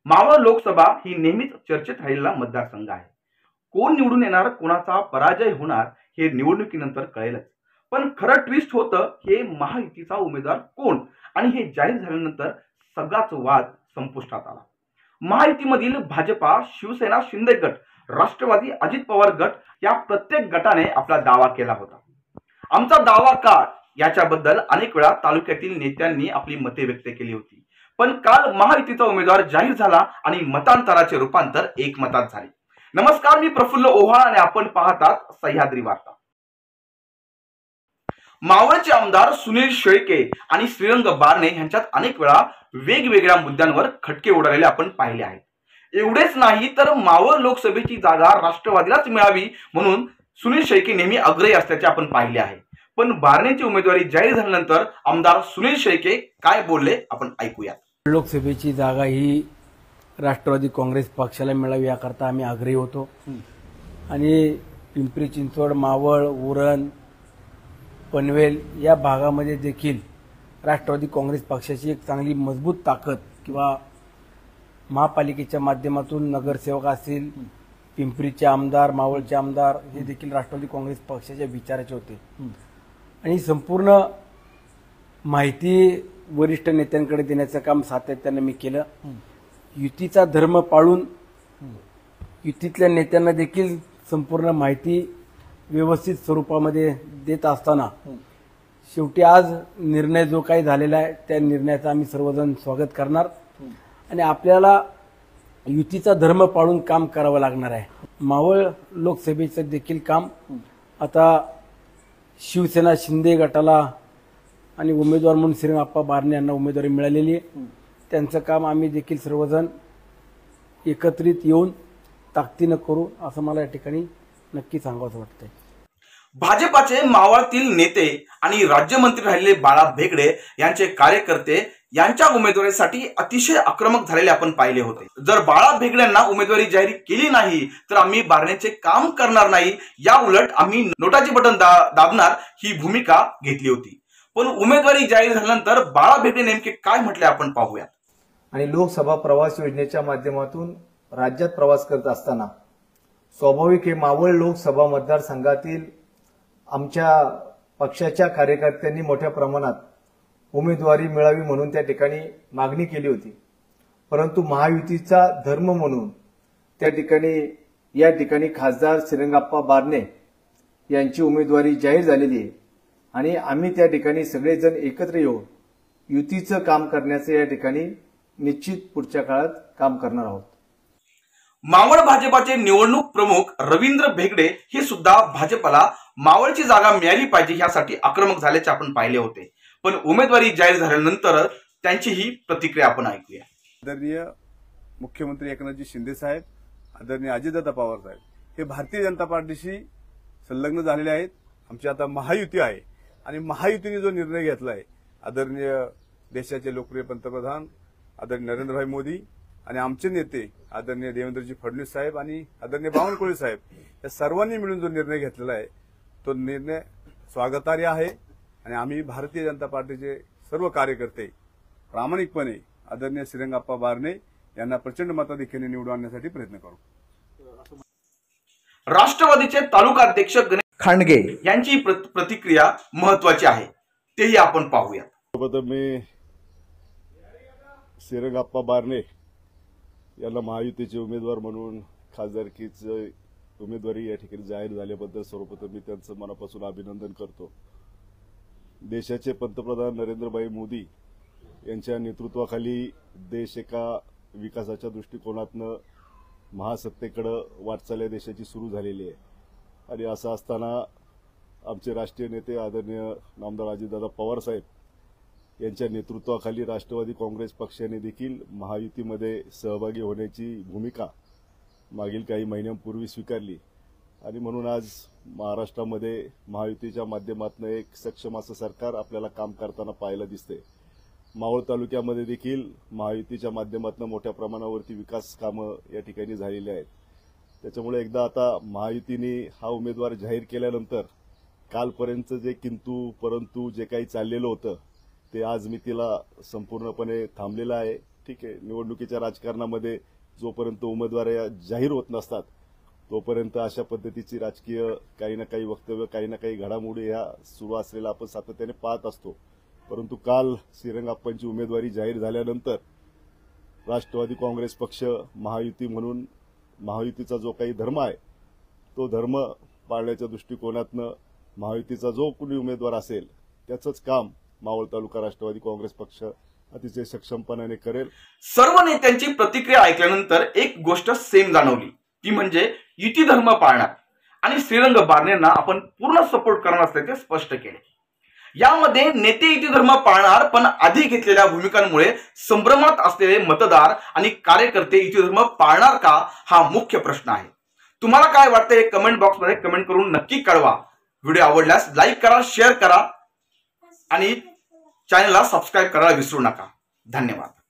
मावळ लोकसभा ही नेहमीच चर्चेत राहिलेला मतदारसंघ आहे. कोण निवडून येणार, कोणाचा पराजय होणार हे निवडणुकीनंतर कळेलच. पण खरं ट्विस्ट होतं हे महायुतीचा उमेदवार कोण आणि हे जाहीर झाल्यानंतर सगळाच वाद संपुष्टात आला. महायुतीमधील भाजपा, शिवसेना, शिंदे गट, राष्ट्रवादी, अजित पवार गट या प्रत्येक गटाने आपला दावा केला होता. आमचा दावा का याच्याबद्दल अनेक वेळा तालुक्यातील नेत्यांनी आपली मते व्यक्त केली होती. पण काल महायुतीचा उमेदवार जाहीर झाला आणि मतांतराचे रूपांतर एकमतात झाले. नमस्कार, मी प्रफुल्ल ओव्हाळ आणि आपण पाहतात सह्याद्री वार्ता. मावळचे आमदार सुनील शेळके आणि श्रीरंग बारणे यांच्यात अनेक वेळा वेगवेगळ्या मुद्द्यांवर खटके उडालेले आपण पाहिले आहेत. एवढेच नाही तर मावळ लोकसभेची जागा राष्ट्रवादीलाच मिळावी म्हणून सुनील शेळके नेहमी आग्रही असल्याचे आपण पाहिले आहे. पण बारणेची उमेदवारी जाहीर झाल्यानंतर आमदार सुनील शेळके काय बोलले आपण ऐकूया. लोकसभेची जागा ही राष्ट्रवादी काँग्रेस पक्षाला मिळावी याकरता आम्ही आग्रही होतो आणि पिंपरी चिंचवड, मावळ, उरण, पनवेल या भागामध्ये देखील राष्ट्रवादी काँग्रेस पक्षाची एक चांगली मजबूत ताकद किंवा महापालिकेच्या माध्यमातून नगरसेवक असतील, पिंपरीचे आमदार, मावळचे आमदार हे देखील राष्ट्रवादी काँग्रेस पक्षाच्या विचाराचे होते आणि संपूर्ण माहिती वरिष्ठ नेत्यांकडे देण्याचं काम सातत्याने मी केलं. युतीचा धर्म पाळून युतीतल्या नेत्यांना देखील संपूर्ण माहिती व्यवस्थित स्वरूपामध्ये देत असताना शेवटी आज निर्णय जो काही झालेला आहे त्या निर्णयाचं आम्ही सर्वजण स्वागत करणार आणि आपल्याला युतीचा धर्म पाळून काम करावं लागणार आहे. मावळ लोकसभेचं देखील काम आता शिवसेना शिंदे गटाला आणि उमेदवार म्हणून श्रीरंगाप्पा बारणे यांना उमेदवारी मिळालेली आहे. त्यांचं काम आम्ही देखील सर्वजण एकत्रित येऊन ताकदीनं करू असं मला या ठिकाणी नक्की सांगावंसं वाटतंय. भाजपाचे मावळातील नेते आणि राज्यमंत्री राहिलेले बाळा भेगडे यांचे कार्यकर्ते यांच्या उमेदवारीसाठी अतिशय आक्रमक झालेले आपण पाहिले होते. जर बाळा भेगड्यांना उमेदवारी जाहीर केली नाही तर आम्ही बारणेचे काम करणार नाही, या उलट आम्ही नोटाची बटन दाबणार ही भूमिका घेतली होती. पण उमेदवारी जाहीर झाल्यानंतर बाळा भेगडे नेमके काय म्हटले आपण पाहूयात. आणि लोकसभा प्रवास योजनेच्या माध्यमातून राज्यात प्रवास करत असताना स्वाभाविक हे मावळ लोकसभा मतदारसंघातील आमच्या पक्षाच्या कार्यकर्त्यांनी मोठ्या प्रमाणात उमेदवारी मिळावी म्हणून त्या ठिकाणी मागणी केली होती. परंतु महायुतीचा धर्म म्हणून या ठिकाणी खासदार श्रीरंगाप्पा बारणे यांची उमेदवारी जाहीर झालेली आहे आणि आम्ही त्या ठिकाणी सगळेजण एकत्र येऊन युतीचं काम करण्याचं या ठिकाणी निश्चित पुढच्या काळात काम करणार आहोत. मावळ भाजपाचे निवडणूक प्रमुख रवींद्र भेगडे हे सुद्धा भाजपला मावळची जागा मिळाली पाहिजे यासाठी आक्रमक झाल्याचे आपण पाहिले होते. पण उमेदवारी जाहीर झाल्यानंतर त्यांची ही प्रतिक्रिया आपण ऐकूया. आदरणीय मुख्यमंत्री एकनाथजी शिंदे साहेब, आदरणीय अजितदादा पवार साहेब हे भारतीय जनता पार्टीशी संलग्न झालेले आहेत. आमची आता महायुती आहे आणि महायुतीने जो निर्णय घेतला आहे, आदरणीय देशाचे लोकप्रिय पंतप्रधान आदरणीय नरेंद्रभाई मोदी आणि आमचे नेते आदरणीय देवेंद्रजी फडणवीस साहेब आणि आदरणीय बावनकुळे साहेब या सर्वांनी मिळून जो निर्णय घेतलेला आहे तो निर्णय स्वागतार्ह आहे आणि आम्ही भारतीय जनता पार्टीचे सर्व कार्यकर्ते प्रामाणिकपणे आदरणीय श्रीरंगाप्पा बारणे यांना प्रचंड मताधिक्याने निवडून आणण्यासाठी प्रयत्न करू. राष्ट्रवादीचे तालुकाध्यक्ष गणेश खांडगे यांची प्रतिक्रिया महत्वाची आहे, तेही आपण पाहूया. मी श्रीरंगाप्पा बारणे यांना महायुतीचे उमेदवार म्हणून खासदारकीची उमेदवारी या ठिकाणी जाहीर झाल्याबद्दल सर्वप्रथम मी त्यांचं मनापासून अभिनंदन करतो. देशाचे पंतप्रधान नरेंद्रभाई मोदी यांच्या नेतृत्वाखाली देश एका विकासाच्या दृष्टिकोनातनं महासत्तेकडे वाटचाल या देशाची सुरू झालेली आहे आणि असं असताना आमचे राष्ट्रीय नेते आदरणीय नामदार अजितदादा पवार साहेब यांच्या नेतृत्वाखाली राष्ट्रवादी काँग्रेस पक्षाने देखील महायुतीमध्ये सहभागी होण्याची भूमिका मागील काही महिन्यांपूर्वी स्वीकारली आणि म्हणून आज महाराष्ट्रामध्ये महायुतीच्या माध्यमातून एक सक्षम असं सरकार आपल्याला काम करताना पाहायला दिसते. मावळ तालुक्यामध्ये देखील महायुतीच्या माध्यमातून मोठ्या प्रमाणावरती विकास कामं या ठिकाणी झालेली आहेत. त्याच्यामुळे एकदा आता महायुतीने हा उमेदवार जाहीर केल्यानंतर कालपर्यंत जे किंतु परंतु जे काही चाललेलं होतं ते आज मी तिला संपूर्णपणे थांबलेलं आहे. ठीक आहे, निवडणुकीच्या राजकारणामध्ये जोपर्यंत उमेदवार जाहीर होत नसतात तोपर्यंत अशा पद्धतीची राजकीय काही ना काही वक्तव्य, काही ना काही घडामोडी ह्या सुरू असलेल्या आपण सातत्याने पाहत असतो. परंतु काल श्रीरंगाप्पांची उमेदवारी जाहीर झाल्यानंतर राष्ट्रवादी काँग्रेस पक्ष महायुती म्हणून महायुतीचा जो काही धर्म आहे तो धर्म पाळण्याच्या दृष्टिकोनातनं महायुतीचा जो कुणी उमेदवार असेल त्याचंच काम मावळ तालुका राष्ट्रवादी काँग्रेस पक्ष अतिशय सक्षमपणाने करेल. सर्व नेत्यांची प्रतिक्रिया ऐकल्यानंतर एक गोष्ट सेम जाणवली, ती म्हणजे युती धर्म पाळणार आणि श्रीरंग बारणेंना आपण पूर्ण सपोर्ट करणार असल्याचे स्पष्ट केले. यामध्ये नेते युती धर्म पाळणार पण आधी घेतलेल्या भूमिकांमुळे संभ्रमात असलेले मतदार आणि कार्यकर्ते युती धर्म पाळणार का हा मुख्य प्रश्न आहे. तुम्हाला काय वाटतं हे कमेंट बॉक्समध्ये कमेंट करून नक्की कळवा. व्हिडिओ आवडल्यास लाईक करा, शेअर करा आणि चॅनलला सबस्क्राईब करायला विसरू नका. धन्यवाद.